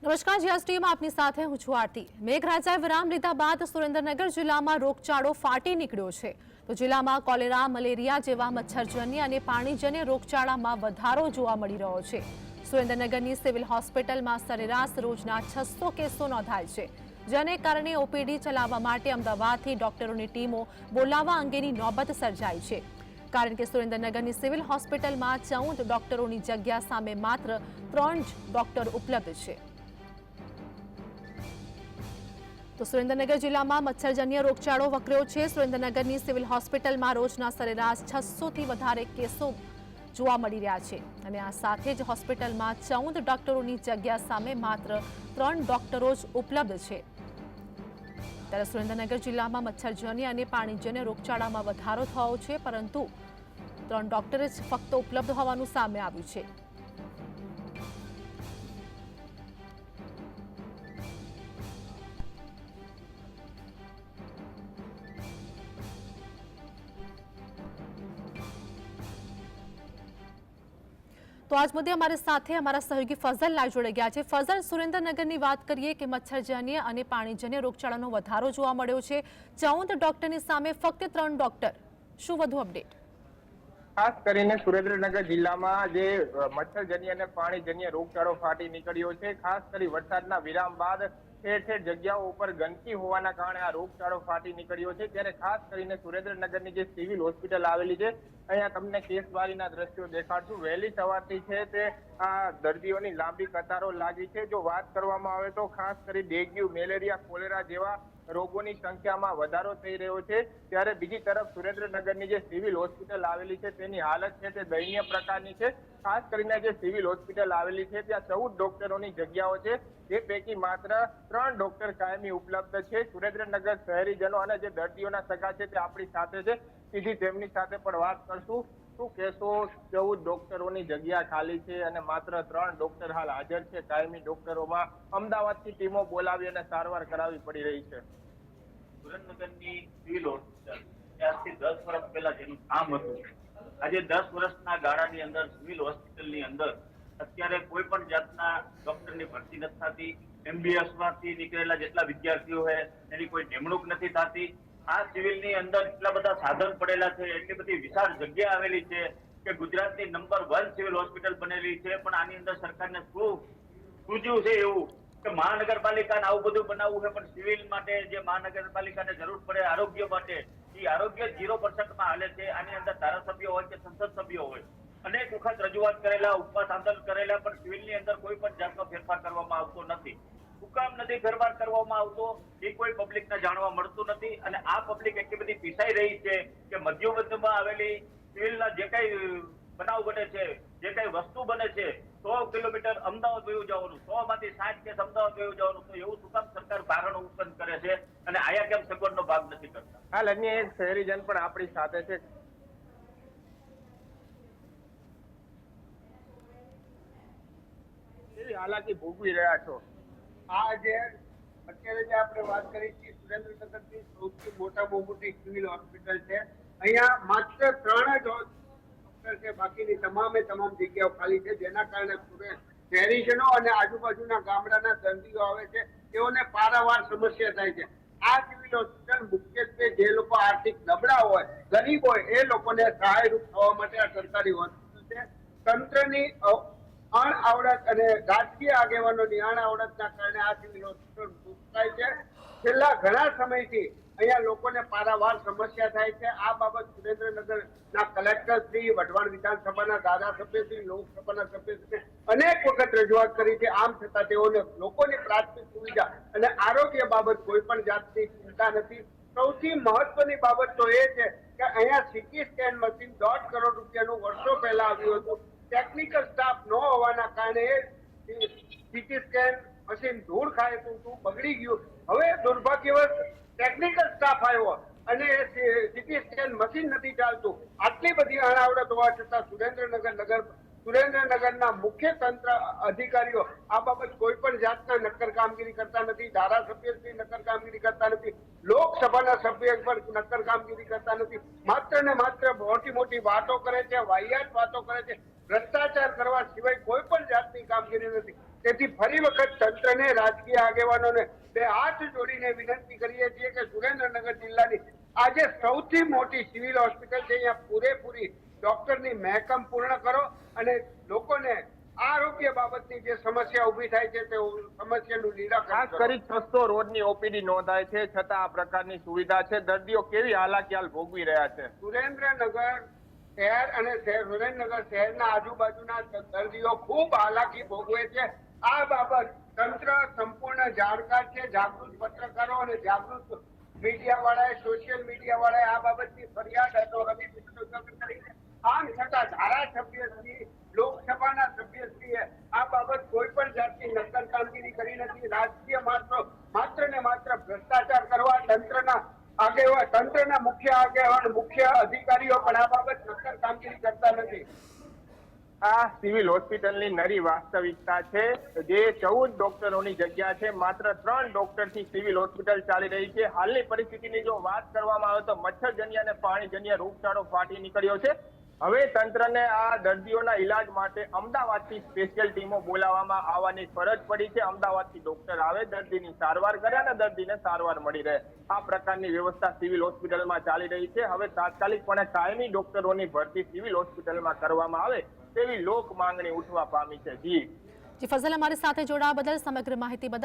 નમસ્કાર, જીએસ ટીવીમાં આપની સાથે હું છું આરતી। મેઘરાજાએ વિરામ લીધા બાદ સુરેન્દ્રનગર જિલ્લામાં રોગચાળો ફાટી નીકળ્યો છે। તો જિલ્લામાં કોલેરા, મલેરિયા જેવા મચ્છરજન્ય અને પાણીજન્ય રોગચાળામાં વધારો જોવા મળી રહ્યો છે। સુરેન્દ્રનગરની સિવિલ હોસ્પિટલમાં સરેરાશ રોજના 600 કેસો નોંધાય છે, જેને કારણે ઓપીડી ચલાવવા માટે અમદાવાદથી ડોક્ટરોની ટીમો બોલાવવા અંગેની નોબત સર્જાઈ છે। કારણ કે સુરેન્દ્રનગરની સિવિલ હોસ્પિટલમાં 14 ડોક્ટરોની જગ્યા સામે માત્ર 3 જ ડોક્ટર ઉપલબ્ધ છે। તો સુરેન્દ્રનગર જિલ્લામાં મચ્છરજન્ય રોગચાળો વકર્યો છે। સુરેન્દ્રનગરની સિવિલ હોસ્પિટલમાં રોજના સરેરાશ 600 થી વધારે કેસો જોવા મળી રહ્યા છે અને આ સાથે જ હોસ્પિટલમાં 14 ડોક્ટરોની જગ્યા સામે માત્ર 3 ડોક્ટરો જ ઉપલબ્ધ છે। ત્યારે સુરેન્દ્રનગર જિલ્લામાં મચ્છરજન્ય અને પાણીજન્ય રોગચાળામાં વધારો થયો છે, પરંતુ 3 ડોક્ટર જ ફક્ત ઉપલબ્ધ હોવાનું સામે આવ્યું છે। तो आज मुद्दे हमारे साथ हमारा सहयोगी फजल लाइव जोड़े गया है। फजल, सुरेन्द्रनगરની વાત કરીએ કે મચ્છરજન્ય અને પાણીજન્ય રોગચાળાનો વધારો જોવા મળ્યો છે। 14 ડોક્ટરની સામે ફક્ત 3 ડોક્ટર, શું વધુ અપડેટ? ખાસ કરીને સુરેન્દ્રનગર જિલ્લામાં જે મચ્છરજન્ય અને પાણીજન્ય રોગચાળો ફાટી નીકળ્યો છે। ખાસ કરી વરસાદના વિરામ બાદ ઠેર ઠેર જગ્યાઓ ઉપર ગંદકી હોવાના કારણે આ રોગચાળો ફાટી નીકળ્યો છે। ત્યારે ખાસ કરીને સુરેન્દ્રનગરની જે સિવિલ હોસ્પિટલ આવેલી છે, અહીંયા તમને કેસબારીના દ્રશ્યો દેખાડશું। વહેલી સવારથી છે તે આ દર્દીઓની લાંબી કતારો લાગી છે। જો વાત કરવામાં આવે તો ખાસ કરી ડેન્ગ્યુ, મેલેરિયા, કોલેરા જેવા રોગોની સંખ્યામાં વધારો થઈ રહ્યો છે। ત્યારે બીજી તરફ સુરેન્દ્રનગરની જે સિવિલ હોસ્પિટલ આવેલી છે તેની હાલત છે તે દયનીય પ્રકારની છે। ખાસ કરીને જે સિવિલ હોસ્પિટલ આવેલી છે ત્યાં 14 ડોક્ટરોની જગ્યાઓ છે, જે પૈકી માત્ર 3 ડોક્ટર કાયમી ઉપલબ્ધ છે। સુરેન્દ્રનગર શહેરીજનો અને જે દર્દીઓના સગા છે તે આપણી સાથે છે, સીધી તેમની સાથે પણ વાત કરશું। શું કહેશો? 14 ડોક્ટરોની જગ્યા ખાલી છે અને માત્ર 3 ડોક્ટર હાલ હાજર છે કાયમી ડોક્ટરોમાં। અમદાવાદથી ટીમો બોલાવી અને સારવાર કરાવી પડી રહી છે। સુરેન્દ્રનગરની સિવિલ હોસ્પિટલ આજથી 10 વર્ષ પહેલા જેનું કામ હતું, આજે 10 વર્ષના ગાળાની અંદર સિવિલ હોસ્પિટલની અંદર અત્યારે કોઈ પણ જાતના ડોક્ટરની ભરતી નથી થતી। MBBS માંથી નીકળેલા જેટલા વિદ્યાર્થીઓ છે એની કોઈ નિમણૂક નથી થતી। આ સિવિલની અંદર એટલા બધા સાધન પડેલા છે, એટલી બધી વિશાળ જગ્યા આવેલી છે કે ગુજરાતની નંબર 1 સિવિલ હોસ્પિટલ બનેલી છે, પણ આની અંદર સરકારને શું સૂઝ્યું છે એવું કે મહાનગરપાલિકાને આવું બધું બનાવવું છે, પણ સિવિલ માટે જે મહાનગરપાલિકાને જરૂર પડે આરોગ્ય માટે, એ આરોગ્ય 0% માં હાલે છે। આની અંદર ધારાસભ્યો હોય કે સંસદ સભ્યો હોય, અનેક વખત રજૂઆત કરેલા, ઉપવાસ આંદોલન કરેલા, પણ સિવિલની અંદર કોઈ પણ જાતનો ફેરફાર કરવામાં આવતો નથી। હુકામ નથી ફેરફાર કરવામાં આવતો એ કોઈ પબ્લિકને જાણવા મળતું નથી। અને આ પબ્લિક એટલી બધી પીસાઈ રહી છે કે મધ્યવર્તમાં આવેલી સિવિલના જે કઈ બનાવ બને છે, જે કઈ વસ્તુ બને છે, 100 કિલોમીટર અમદાવાદ વયું જવાનું, 100 માંથી 60 કેસ અમદાવાદ વયું જવાનું, તો એવું શું કામ સરકાર કારણ ઉત્પન્ન કરે છે અને આયા કેમ સગવડનો ભાગ નથી કરતા? હાલ અન્ય એક શહેરીજન પણ આપણી સાથે છે। કેવી હાલાકી ભોગવી રહ્યા છો? આ જે અત્યારે જે આપણે વાત કરી છે, સુરેન્દ્રનગરની સૌથી મોટી સિવિલ હોસ્પિટલ છે। અહીંયા માત્ર 3 જ ડોક્ટર છે, બાકીની તમામ જગ્યાઓ ખાલી છે, જેના કારણે શહેરીજનો અને આજુબાજુના ગામડાના દર્દીઓ આવે છે, તેઓને પારાવાર સમસ્યા થાય છે। આ સિવિલ હોસ્પિટલ મુખ્યત્વે જે લોકો આર્થિક નબળા હોય, ગરીબ હોય, એ લોકોને સહાયરૂપ થવા માટે આ સરકારી હોસ્પિટલ છે। તંત્રની અણઆવડત અને રાજકીય આગેવાનોની અણઆવડતના કારણે આ સિવિલ હોસ્પિટલ મુકાય છે। છેલ્લા ઘણા સમયથી અહીંયા લોકોને પારાવાર સમસ્યા થાય છે। આ બાબત સુરેન્દ્રનગરના કલેક્ટર શ્રી, વઢવાણ વિધાનસભાના ધારાસભ્ય શ્રી, લોકસભાના સભ્ય શ્રી અનેક વખત રજૂઆત કરી છે। આમ છતાં તેઓને લોકોની પ્રાથમિક સુવિધા અને આરોગ્ય બાબત કોઈ પણ જાતની ચિંતા નથી। સૌથી મહત્વની બાબત તો એ છે કે અહીંયા સીટી સ્કેન મશીન 1.5 કરોડ રૂપિયાનું વર્ષો પહેલા આવ્યું હતું। ટેકનિકલ સ્ટાફ ન હોવાના કારણે સીટી સ્કેન મશીન ધૂળ ખાય તો બગડી ગયું। હવે દુર્ભાગ્યવશ ટેકનિકલ સ્ટાફ આવ્યો અને સીટી સ્કેન મશીન નથી ચાલતું। આટલી બધી અણાવડત હોવા છતાં સુરેન્દ્રનગરના મુખ્ય તંત્ર અધિકારીઓ આ બાબત કોઈ પણ જાતના નક્કર કામગીરી કરતા નથી। ધારાસભ્યશ્રી નક્કર કામગીરી કરતા નથી, લોકસભાના સભ્ય પણ નક્કર કામગીરી કરતા નથી। માત્ર ને માત્ર મોટી વાતો કરે છે, વાહિયાત વાતો કરે છે, ભ્રષ્ટાચાર કરવા સિવાય કોઈ પણ જાતની કામગીરી નથી। તેથી ફરી વખત તંત્રને, રાજકીય આગેવાનોને બે હાથ જોડીને વિનંતી કરીએ છીએ કે સુરેન્દ્રનગર જિલ્લાની આજે સૌથી મોટી સિવિલ હોસ્પિટલ છે, અહીંયા પૂરેપૂરી ડોક્ટરની મહેકમ પૂર્ણ કરો અને લોકોને આરોગ્ય બાબતની જે સમસ્યા ઉભી થાય છે તે સમસ્યાનું નિરાકરણ ખાસ કરો. કરી 600 રોજની ઓપીડી નોંધાય છે, છતાં આ પ્રકારની સુવિધા છે. દર્દીઓ કેવી હાલાકી હાલ ભોગવી રહ્યા છે? સુરેન્દ્રનગર શહેર અને સુરેન્દ્રનગર શહેરના આજુબાજુના દર્દીઓ ખૂબ હાલાકી ભોગવે છે. આ બાબત તંત્ર સંપૂર્ણ જાણકાર છે. જાગૃત પત્રકારો અને જાગૃત મીડિયા વાળાએ, સોશિયલ મીડિયા વાળાએ આ બાબતની ફરિયાદ કરીને આમ છતાં ધારાસભ્યશ્રી, લોકસભાના સભ્યશ્રીએ આ બાબત કોઈ પણ જાતની નક્કર કામગીરી કરી નથી. રાજકીય માત્ર ને માત્ર ભ્રષ્ટાચાર કરવા તંત્રના મુખ્ય આગેવાન, મુખ્ય અધિકારીઓ પણ આ બાબત નક્કર કામગીરી કરતા નથી. આ સિવિલ હોસ્પિટલની નરી વાસ્તવિકતા છે. જે 14 ડોક્ટરોની જગ્યા છે, માત્ર 3 ડોક્ટરથી સિવિલ હોસ્પિટલ ચાલી રહી છે. હાલની પરિસ્થિતિની જો વાત કરવામાં આવે તો મચ્છરજન્ય અને પાણીજન્ય રોગચાળો ફાટી નીકળ્યો છે. હવે તંત્રને આ દર્દીઓના ઈલાજ માટે અમદાવાદથી સ્પેશિયલ ટીમો બોલાવવામાં આવવાની ફરજ પડી છે. અમદાવાદથી ડોક્ટર આવે, દર્દીની સારવાર કરે અને દર્દીને સારવાર મળી રહે, આ પ્રકારની વ્યવસ્થા સિવિલ હોસ્પિટલમાં ચાલી રહી છે. હવે તાત્કાલિકપણે કાયમી ડોક્ટરોની ભરતી સિવિલ હોસ્પિટલમાં કરવામાં આવે તેવી લોક માંગણી ઉઠવા પામી છે. જી ફઝલ, અમારી સાથે જોડાવા બદલ, સમગ્ર માહિતી બદલ